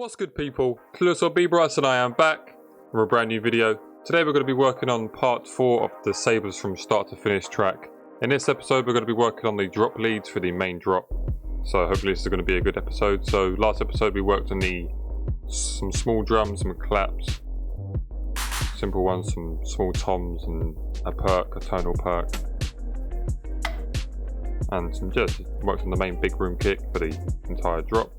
What's good, people? Clueless or bbrights and I am back for a brand new video. Today we're going to be working on part 4 of the SaberZ from start to finish track. In this episode we're going to be working on the drop leads for the main drop. So hopefully this is going to be a good episode. So last episode we worked on some small drums, some claps, simple ones, some small toms and a tonal perk. And just worked on the main big room kick for the entire drop.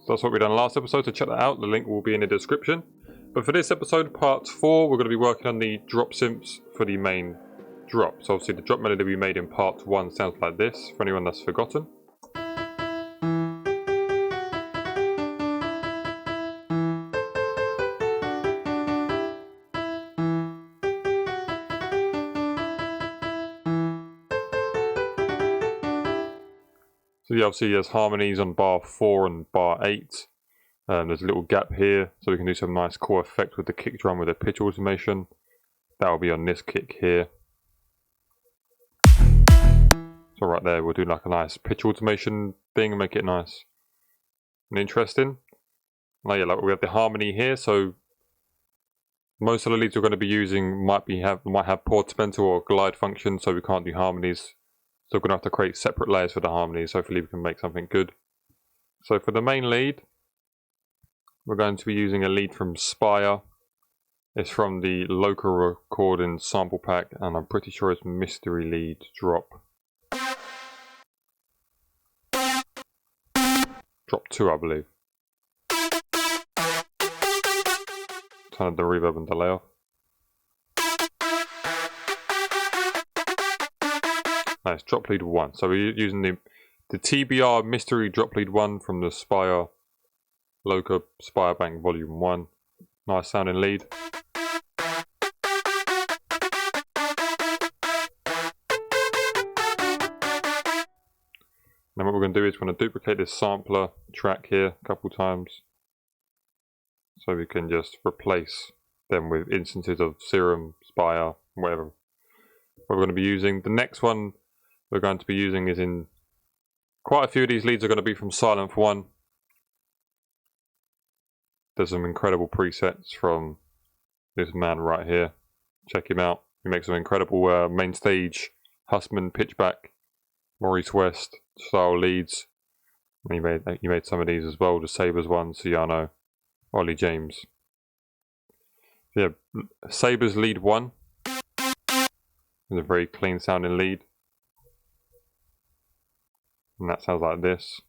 That's what we done last episode, so check that out, the link will be in the description. But for this episode, part 4, we're going to be working on the drop synths for the main drop. So obviously the drop melody we made in part 1 sounds like this, for anyone that's forgotten. So yeah, obviously there's harmonies on bar 4 and bar 8. There's a little gap here, so we can do some nice core effect with the kick drum with a pitch automation. That will be on this kick here. So right there, we'll do like a nice pitch automation thing and make it nice and interesting. Now yeah, like we have the harmony here, so most of the leads we're going to be using might have portamento or glide function, so we can't do harmonies. So we're going to have to create separate layers for the harmonies. Hopefully we can make something good. So for the main lead, we're going to be using a lead from Spire. It's from the local recording sample pack, and I'm pretty sure it's Mystery Lead Drop. Drop 2, I believe. Turn the reverb and delay off. Nice, drop lead 1. So we're using the TBR Mystery Drop Lead 1 from the Spire Loca Spire Bank Volume 1. Nice sounding lead. Now what we're going to do is we're going to duplicate this sampler track here a couple times, so we can just replace them with instances of Serum, Spire, whatever. What we're going to be using. The next one we're going to be using is in quite a few of these leads are going to be from Silent 1. There's some incredible presets from this man right here. Check him out. He makes some incredible main stage Hussman pitchback, Maurice West style leads. And he made some of these as well. The SaberZ one, Ciano, Ollie James. Yeah, SaberZ lead 1 is a very clean sounding lead. And that sounds like this.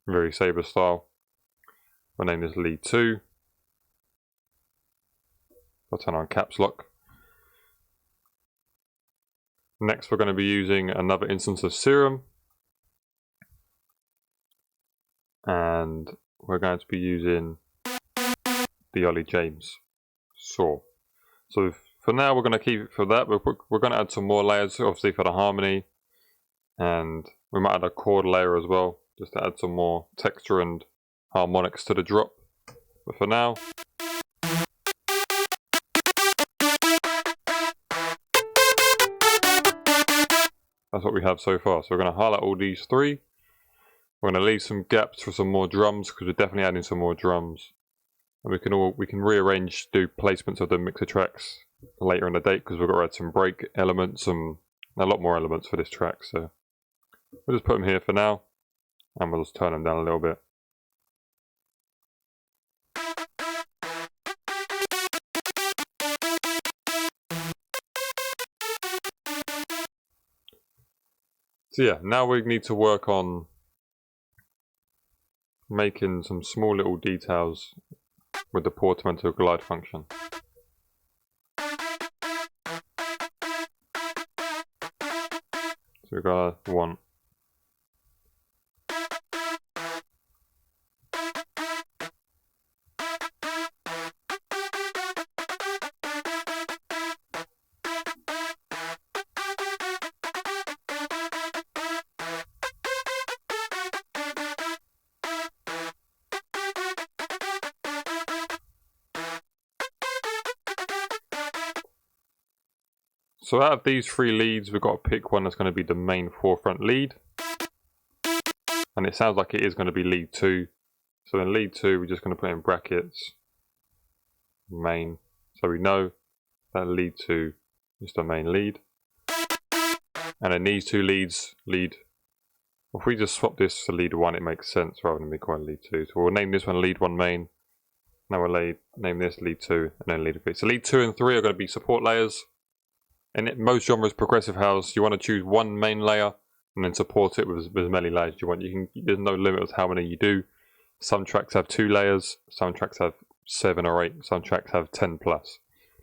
Very SaberZ style. My name is lead 2. I'll turn on caps lock. Next we're going to be using another instance of Serum. And we're going to be using the Ollie James saw. So for now we're going to keep it for that. We're going to add some more layers, obviously, for the harmony. And we might add a chord layer as well, just to add some more texture and harmonics to the drop. But for now, that's what we have so far. So we're going to highlight all these 3. We're going to leave some gaps for some more drums, because we're definitely adding some more drums. And we can rearrange, do placements of the mixer tracks later in the date, because we've got to add some break elements and a lot more elements for this track. So we'll just put them here for now, and we'll just turn them down a little bit. So yeah, now we need to work on making some small little details with the portamento glide function. So we're going to want So out of these 3 leads, we've got to pick one that's going to be the main forefront lead. And it sounds like it is going to be lead 2. So in lead 2, we're just going to put in brackets main. So we know that lead 2 is the main lead. And then these 2 leads, lead. If we just swap this to lead 1, it makes sense rather than be calling lead 2. So we'll name this one lead 1 main. Now we'll name this lead 2 and then lead 3. So lead 2 and 3 are going to be support layers. In most genres, progressive house, you want to choose one main layer and then support it with as many layers you want. There's no limit to how many you do. Some tracks have 2 layers, some tracks have 7 or 8, some tracks have 10 plus.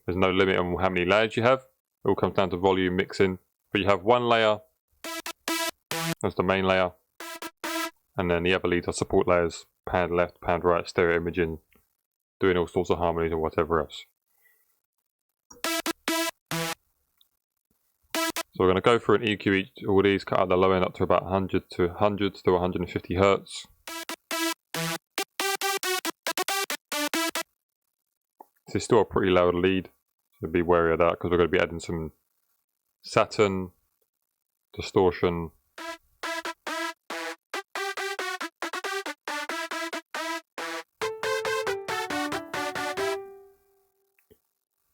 There's no limit on how many layers you have. It all comes down to volume mixing. But you have one layer, that's the main layer, and then the other leads are support layers, pan left, pan right, stereo imaging, doing all sorts of harmonies and whatever else. So we're going to go through and EQ all these, cut out the low end up to about 100 to 150 hertz. This is still a pretty loud lead, so be wary of that because we're going to be adding some Saturn, distortion,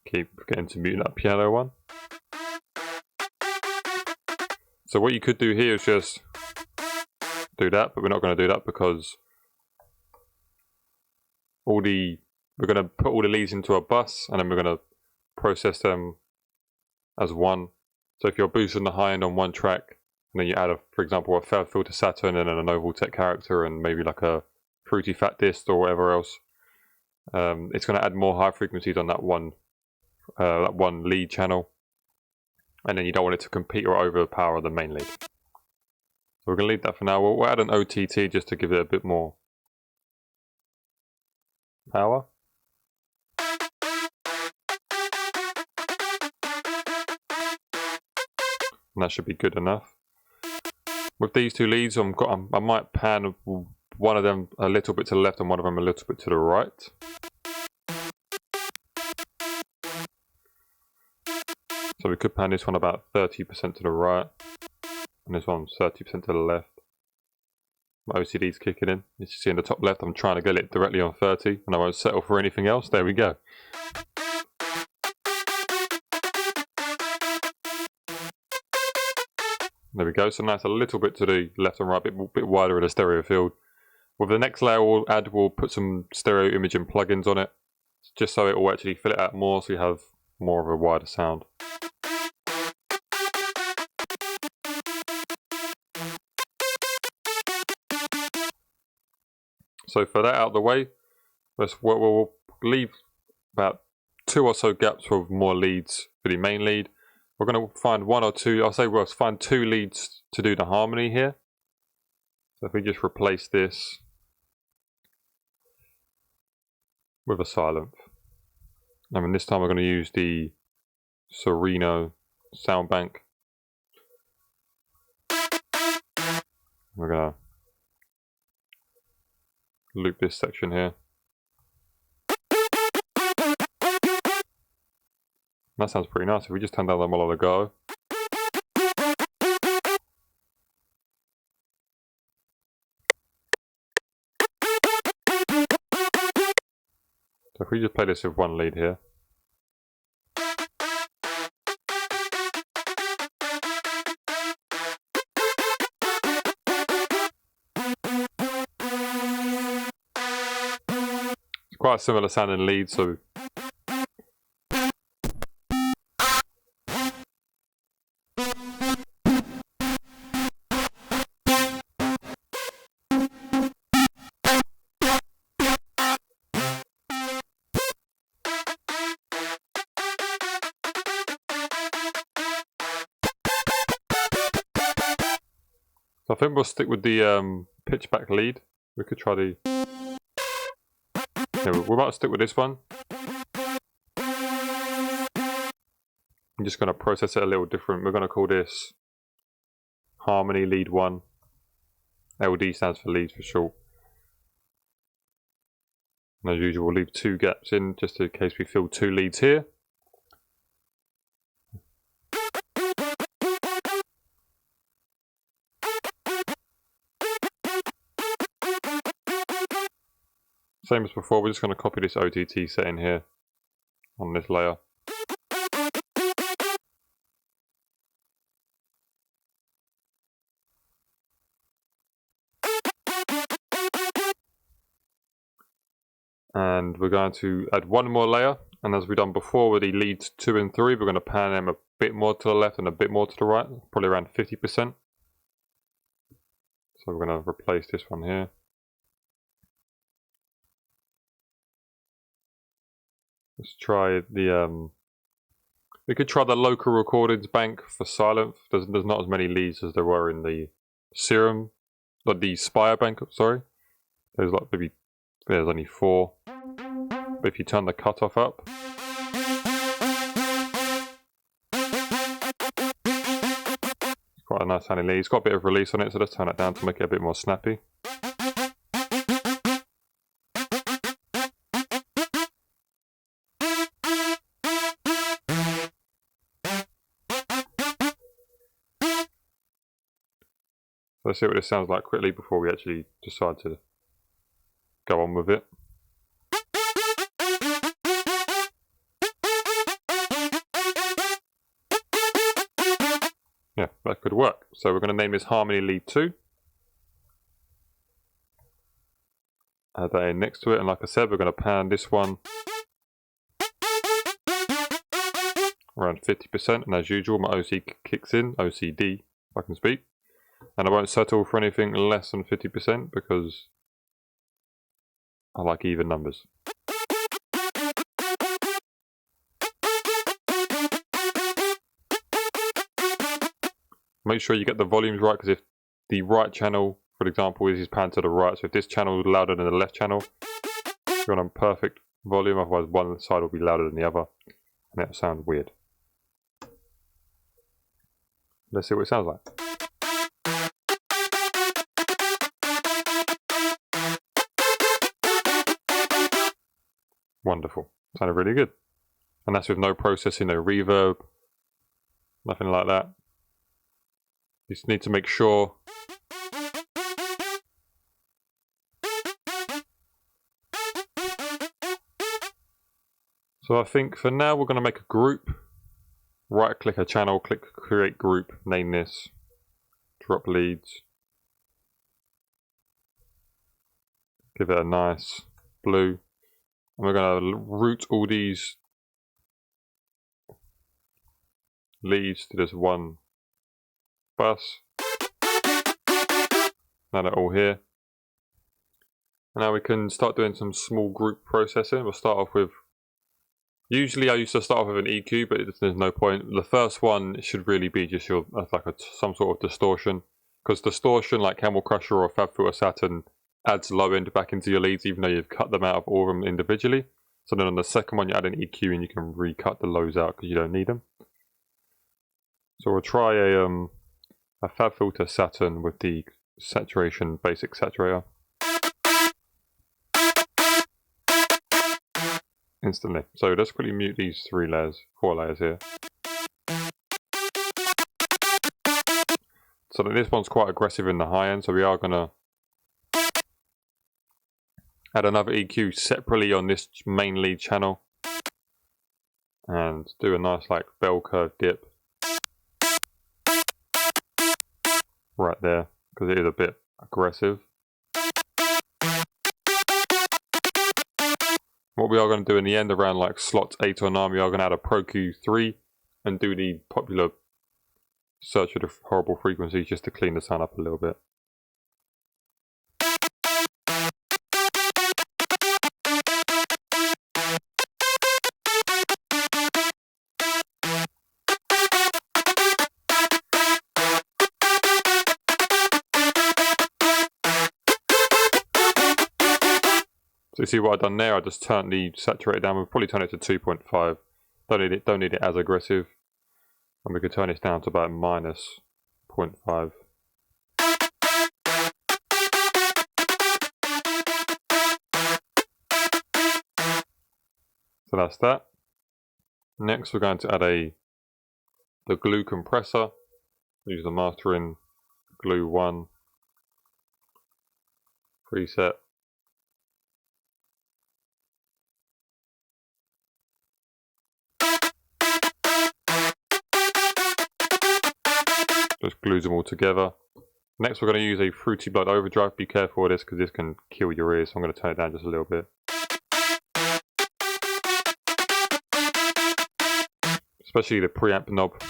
keep forgetting to mute that piano one. So what you could do here is just do that, but we're not going to do that because we're going to put all the leads into a bus and then we're going to process them as one. So if you're boosting the high end on one track and then you add, for example, a Fab Filter Saturn and then an Oval Tech character and maybe like a Fruity Fat Dist or whatever else, it's going to add more high frequencies on that one lead channel. And then you don't want it to compete or overpower the main lead. So we're going to leave that for now. We'll add an OTT just to give it a bit more power. And that should be good enough. With these 2 leads, I might pan one of them a little bit to the left and one of them a little bit to the right. So we could pan this one about 30% to the right, and this one 30% to the left. My OCD's kicking in. As you see in the top left, I'm trying to get it directly on 30, and I won't settle for anything else. There we go. There we go. So now it's a little bit to the left and right, a bit wider of the stereo field. With the next layer we'll put some stereo imaging plugins on it, just so it will actually fill it out more, so you have more of a wider sound. So for that out of the way, we'll leave about 2 or so gaps with more leads for the main lead. We're going to find 1 or 2, we'll find 2 leads to do the harmony here. So if we just replace this with a silent. I mean, this time we're going to use the Sereno sound bank. We're going to loop this section here. That sounds pretty nice. If we just turn down the model to go. So if we just play this with one lead here. It's quite a similar sounding lead, so I think we'll stick with the pitch back lead. We could try the... Yeah, we're about to stick with this one. I'm just going to process it a little different. We're going to call this Harmony Lead 1. LD stands for leads for short. And as usual, we'll leave 2 gaps in just in case we fill 2 leads here. Same as before, we're just going to copy this OTT setting here on this layer. And we're going to add one more layer, and as we've done before with the leads 2 and 3, we're going to pan them a bit more to the left and a bit more to the right, probably around 50%. So we're going to replace this one here. Let's try the, we could try the local recordings bank for silent. There's not as many leads as there were in the Serum, not the Spire bank, sorry. There's like maybe, there's only 4. But if you turn the cutoff up, it's quite a nice sounding lead. It's got a bit of release on it, so let's turn it down to make it a bit more snappy. Let's see what this sounds like quickly before we actually decide to go on with it. Yeah, that could work. So we're going to name this Harmony Lead 2. Add that in next to it, and like I said, we're going to pan this one around 50%, and as usual my OC kicks in, OCD if I can speak, and I won't settle for anything less than 50% because I like even numbers. Make sure you get the volumes right, because if the right channel, for example, is panned to the right, so if this channel is louder than the left channel, you're on a perfect volume, otherwise one side will be louder than the other, and it'll sound weird. Let's see what it sounds like. Wonderful. Sounded really good. And that's with no processing, no reverb, nothing like that. You just need to make sure so I think for now we're going to make a group. Right click a channel, click create group, name this, drop leads, give it a nice blue, and we're going to route all these leads to this one bus. Now they're all here. And now we can start doing some small group processing. We'll start off with, usually I used to start off with an EQ, but there's no point. The first one should really be just your like some sort of distortion, because distortion like Camel Crusher or FabFilter Saturn adds low end back into your leads even though you've cut them out of all of them individually. So then on the second one you add an EQ and you can recut the lows out because you don't need them. So we'll try a FabFilter Saturn with the saturation basic saturator. Instantly. So let's quickly mute these 4 layers here. So that this one's quite aggressive in the high end, so we are going to add another EQ separately on this main lead channel and do a nice like bell curve dip right there because it is a bit aggressive. What we are going to do in the end around like slot 8 or 9, we are going to add a Pro Q3 and do the popular search of the horrible frequencies just to clean the sound up a little bit. So you see what I've done there, I just turned the saturator down. We'll probably turn it to 2.5. Don't need it as aggressive. And we could turn this down to about -0.5. So that's that. Next we're going to add the glue compressor. Use the mastering glue 1 preset. Just glues them all together. Next we're going to use a Fruity Blood Overdrive. Be careful with this because this can kill your ears, so I'm going to turn it down just a little bit. Especially the preamp knob.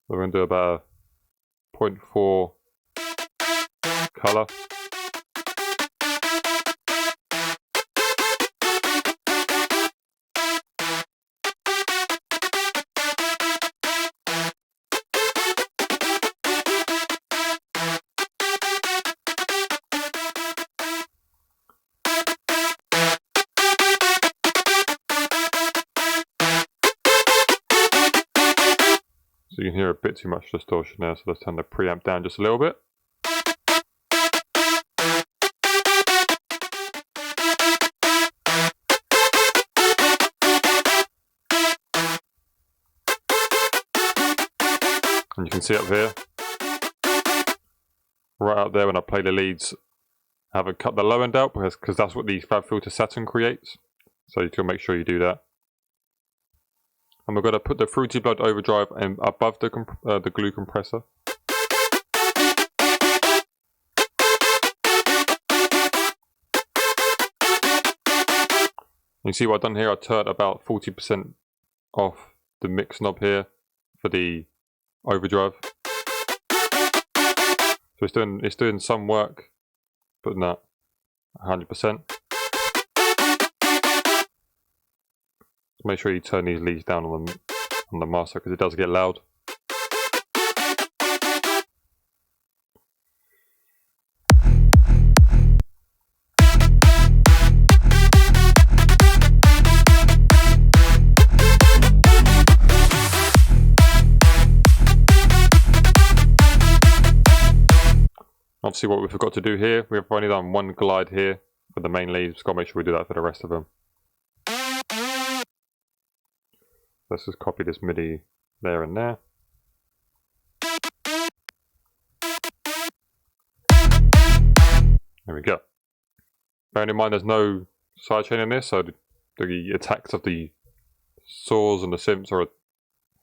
We're going to do about a 0.4 colour. So you can hear a bit too much distortion there, so let's turn the preamp down just a little bit. And you can see up here, right up there when I play the leads, I haven't cut the low end out because that's what the FabFilter Saturn creates. So you can make sure you do that. And we're going to put the Fruity Blood Overdrive above the glue compressor. You see what I've done here? I turned about 40% off the mix knob here for the overdrive. So it's doing some work, but not 100%. Make sure you turn these leads down on the master because it does get loud. Obviously what we forgot to do here, we've only done one glide here for the main leads. Just got to make sure we do that for the rest of them. Let's just copy this MIDI there and there. There we go. Bearing in mind there's no sidechain in this, so the attacks of the saws and the synths are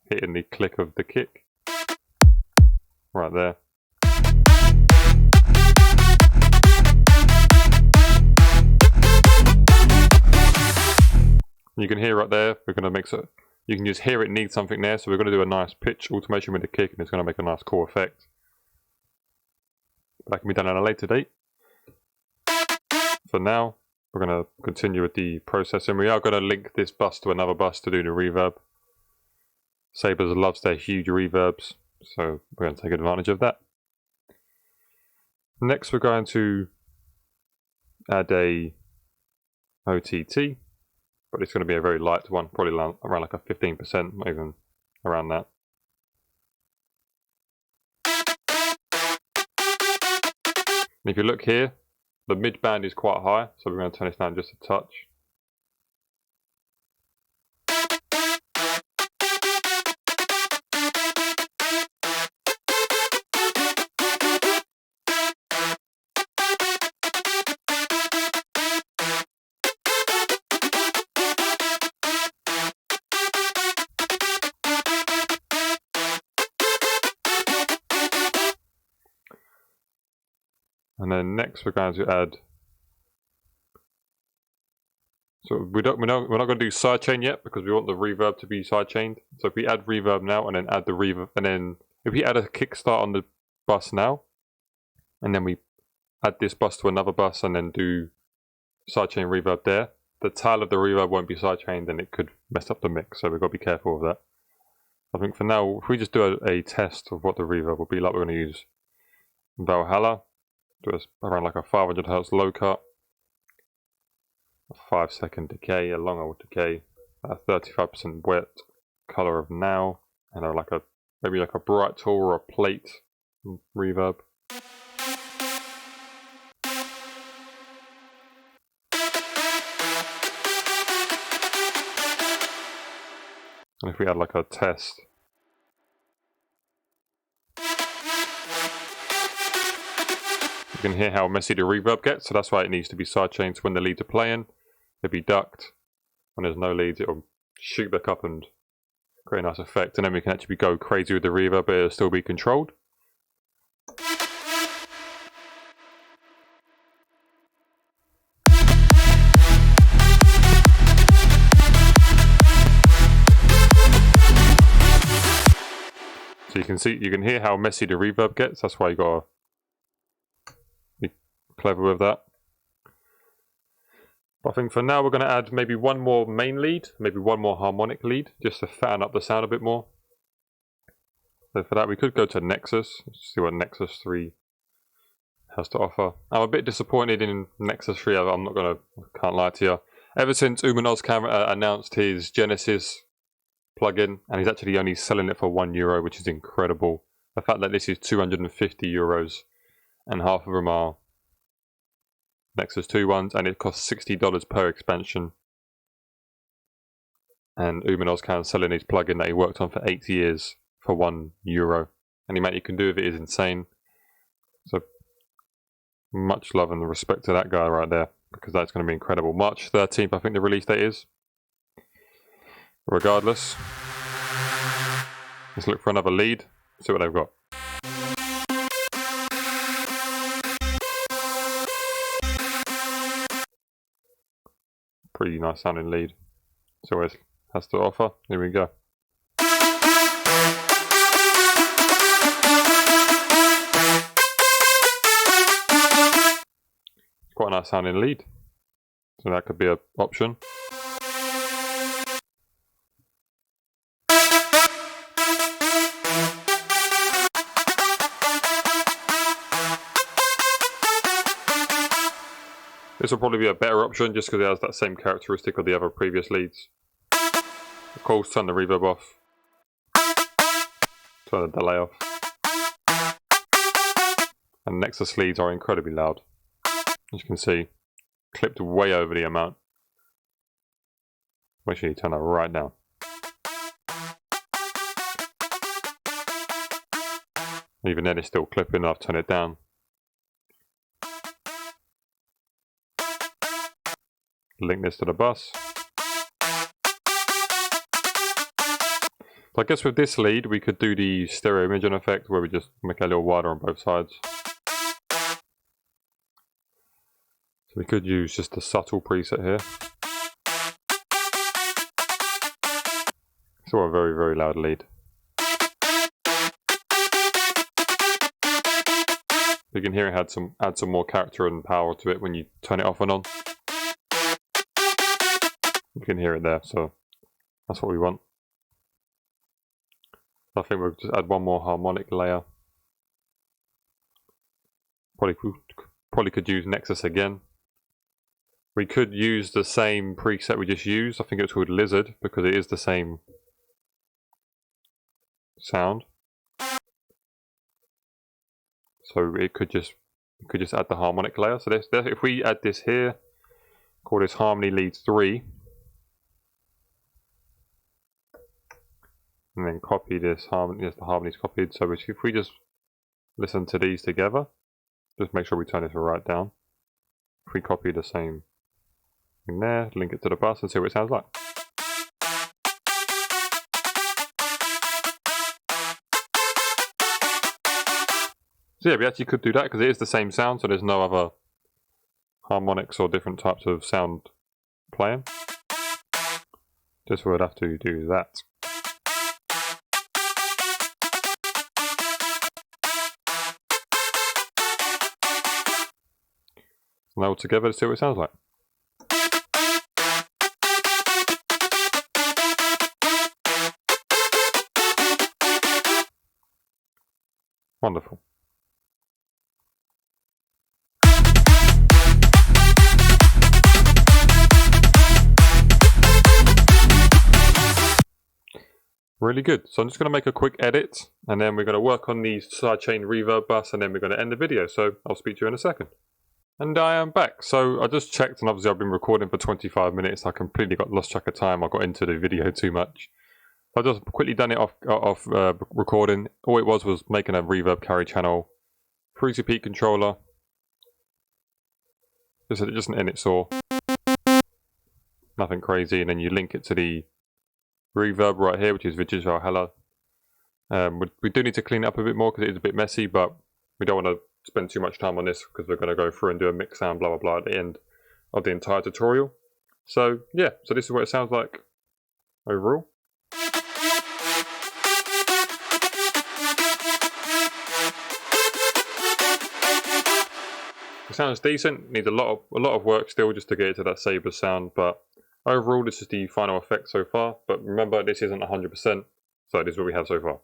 hitting the click of the kick. Right there. You can hear right there, we're going to mix it. You can just hear it needs something there, so we're going to do a nice pitch automation with the kick, and it's going to make a nice cool effect. That can be done at a later date. For now, we're going to continue with the processing. We are going to link this bus to another bus to do the reverb. SaberZ loves their huge reverbs, so we're going to take advantage of that. Next, we're going to add a OTT. But it's going to be a very light one, probably around like a 15%, not even around that. And if you look here, the mid band is quite high, so we're going to turn this down just a touch. And then next we're going to add, so we're not going to do sidechain yet because we want the reverb to be sidechained. So if we add reverb now and then add the reverb, and then if we add a kickstart on the bus now, and then we add this bus to another bus and then do sidechain reverb there, the tail of the reverb won't be sidechained and it could mess up the mix. So we've got to be careful of that. I think for now, if we just do a test of what the reverb will be like, we're going to use Valhalla. Do around like a 500 Hz low cut, a 5-second decay, a long old decay, a 35% wet, color of now, and maybe like a bright tool or a plate reverb. And if we add like a test. You can hear how messy the reverb gets, so that's why it needs to be sidechained. So when the leads are playing, it'll be ducked. When there's no leads, it'll shoot back up and Create a nice effect, and then we can actually go crazy with the reverb, but it'll still be controlled. So you can hear how messy the reverb gets. That's why you gotta be clever with that. But I think for now we're gonna add maybe one more main lead, maybe one more harmonic lead, just to fatten up the sound a bit more. So for that we could go to Nexus, see what Nexus 3 has to offer. I'm a bit disappointed in Nexus 3, can't lie to you. Ever since Umanoscam announced his Genesis plugin, and he's actually only selling it for €1, which is incredible. The fact that this is €250 and half of them are Nexus 2 ones, and it costs $60 per expansion. And Umanoscam selling his plugin that he worked on for 8 years for €1. And the amount you can do with it is insane. So much love and respect to that guy right there, because that's going to be incredible. March 13th, I think the release date is. Regardless, let's look for another lead, see what they've got. Pretty nice sounding lead. So what it has to offer. Here we go. It's quite a nice sounding lead. So that could be an option. This will probably be a better option just because it has that same characteristic of the other previous leads. Of course, turn the reverb off. Turn the delay off. And Nexus leads are incredibly loud. As you can see, clipped way over the amount. Make sure you turn that right down. Even then it's still clipping, I've turned it down. Link this to the bus. So I guess with this lead we could do the stereo imaging effect where we just make it a little wider on both sides. So we could use just a subtle preset here. So a very, very loud lead. You can hear it add some more character and power to it when you turn it off and on. You can hear it there, so that's what we want. I think we'll just add one more harmonic layer. Probably could use Nexus again. We could use the same preset we just used. I think it's called Lizard because it is the same sound. So it could just add the harmonic layer. So if we add this here, call this Harmony Lead 3. And then copy this harmony, yes, the harmony's copied. So if we just listen to these together, just make sure we turn it right down. If we copy the same thing there, link it to the bus and see what it sounds like. So yeah, we actually could do that because it is the same sound, so there's no other harmonics or different types of sound playing. Just would have to do that. Now all together, let's see what it sounds like. Wonderful. Really good. So I'm just going to make a quick edit and then we're going to work on the sidechain reverb bus and then we're going to end the video. So I'll speak to you in a second. And I am back. So I just checked and obviously I've been recording for 25 minutes. I completely lost track of time. I got into the video too much. I just quickly done it off recording. All it was making a reverb carry channel, frequency peak controller, just an init saw, nothing crazy, and then you link it to the reverb right here, which is Vijay Hello. We do need to clean it up a bit more because it is a bit messy, but we don't want to spend too much time on this because we're going to go through and do a mix sound, blah blah blah, at the end of the entire tutorial. So yeah, so this is what it sounds like overall. It sounds decent. Needs a lot of work still just to get it to that SaberZ sound, but overall this is the final effect so far. But remember, this isn't 100%, so this is what we have so far.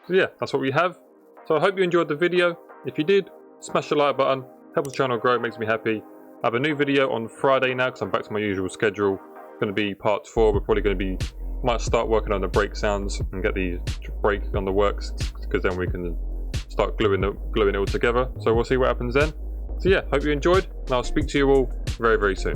So yeah, that's what we have. So I hope you enjoyed the video. If you did, smash the like button, helps the channel grow, makes me happy. I have a new video on Friday now because I'm back to my usual schedule. It's going to be part 4. We're probably going to be, might start working on the break sounds and get the break on the works, because then we can start gluing it all together. So we'll see what happens then. So yeah, hope you enjoyed, and I'll speak to you all very, very soon.